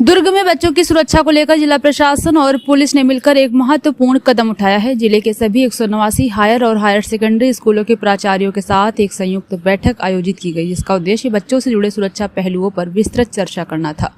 दुर्ग में बच्चों की सुरक्षा को लेकर जिला प्रशासन और पुलिस ने मिलकर एक महत्वपूर्ण कदम उठाया है। जिले के सभी 189 हायर और हायर सेकेंडरी स्कूलों के प्राचार्यों के साथ एक संयुक्त बैठक आयोजित की गई, जिसका उद्देश्य बच्चों से जुड़े सुरक्षा पहलुओं पर विस्तृत चर्चा करना था।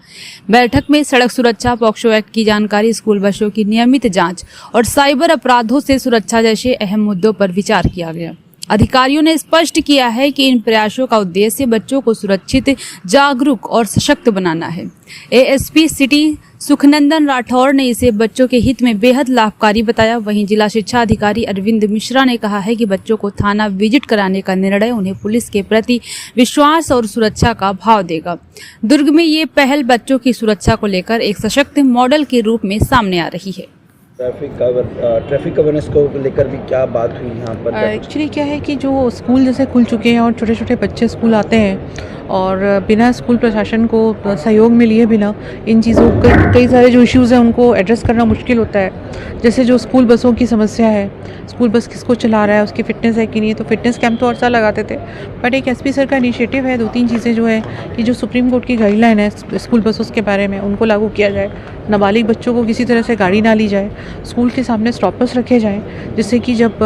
बैठक में सड़क सुरक्षा, पॉक्सो एक्ट की जानकारी, स्कूल बसों की नियमित जाँच और साइबर अपराधों से सुरक्षा जैसे अहम मुद्दों पर विचार किया गया। अधिकारियों ने स्पष्ट किया है कि इन प्रयासों का उद्देश्य बच्चों को सुरक्षित, जागरूक और सशक्त बनाना है। एएसपी सिटी सुखनंदन राठौर ने इसे बच्चों के हित में बेहद लाभकारी बताया। वहीं जिला शिक्षा अधिकारी अरविंद मिश्रा ने कहा है कि बच्चों को थाना विजिट कराने का निर्णय उन्हें पुलिस के प्रति विश्वास और सुरक्षा का भाव देगा। दुर्ग में ये पहल बच्चों की सुरक्षा को लेकर एक सशक्त मॉडल के रूप में सामने आ रही है। ट्रैफिक अवेयरनेस को लेकर भी क्या बात हुई यहाँ पर? एक्चुअली क्या है कि जो स्कूल जैसे खुल चुके हैं और छोटे छोटे बच्चे स्कूल आते हैं और बिना स्कूल प्रशासन को सहयोग में लिए बिना इन चीज़ों के कई सारे जो इश्यूज़ हैं उनको एड्रेस करना मुश्किल होता है। जैसे जो स्कूल बसों की समस्या है, स्कूल बस किसको चला रहा है, उसकी फ़िटनेस है कि नहीं, तो फिटनेस कैंप तो हर साल लगाते थे, बट एक एसपी सर का इनिशिएटिव है, 2-3 चीज़ें जो है कि जो सुप्रीम कोर्ट की गाइडलाइन है स्कूल बसों के बारे में, उनको लागू किया जाए। नाबालिग बच्चों को किसी तरह से गाड़ी ना ली जाए, स्कूल के सामने स्टॉपर्स रखे जाएँ, जिससे कि जब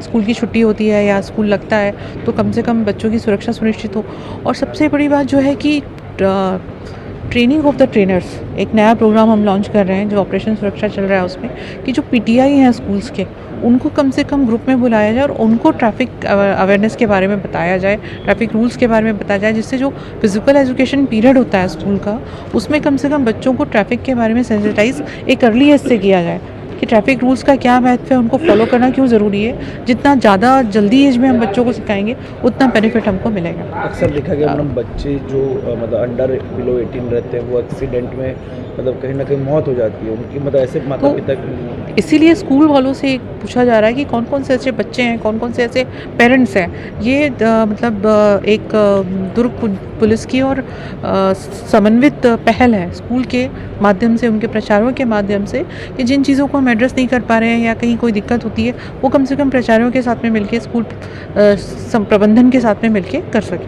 स्कूल की छुट्टी होती है या स्कूल लगता है तो कम से कम बच्चों की सुरक्षा सुनिश्चित हो। और सबसे बड़ी बात जो है कि ट्रेनिंग ऑफ द ट्रेनर्स, एक नया प्रोग्राम हम लॉन्च कर रहे हैं जो ऑपरेशन सुरक्षा चल रहा है उसमें, कि जो पीटीआई हैं स्कूल्स के, उनको कम से कम ग्रुप में बुलाया जाए और उनको ट्रैफिक अवेयरनेस के बारे में बताया जाए, ट्रैफिक रूल्स के बारे में बताया जाए, जिससे जो फिजिकल एजुकेशन पीरियड होता है स्कूल का, उसमें कम से कम बच्चों को ट्रैफिक के बारे में सेंसिटाइज एक अर्ली एज से किया जाए कि ट्रैफिक रूल्स का क्या महत्व है, उनको फॉलो करना क्यों ज़रूरी है। जितना ज़्यादा जल्दी एज में हम बच्चों को सिखाएंगे उतना बेनिफिट हमको मिलेगा। अक्सर देखा गया मैडम, बच्चे जो मतलब बिलो 18 रहते हैं वो एक्सीडेंट में कहीं ना कहीं मौत हो जाती है उनकी, ऐसे माता पिता की। इसीलिए स्कूल वालों से पूछा जा रहा है कि कौन कौन से ऐसे बच्चे हैं, कौन कौन से ऐसे पेरेंट्स हैं। ये एक दुर्ग पुलिस की और समन्वित पहल है स्कूल के माध्यम से, उनके प्रचारों के माध्यम से, कि जिन चीज़ों को हम एड्रेस नहीं कर पा रहे हैं या कहीं कोई दिक्कत होती है वो कम से कम प्रचारों के साथ में मिलके, स्कूल प्रबंधन के साथ में मिलके कर सकें।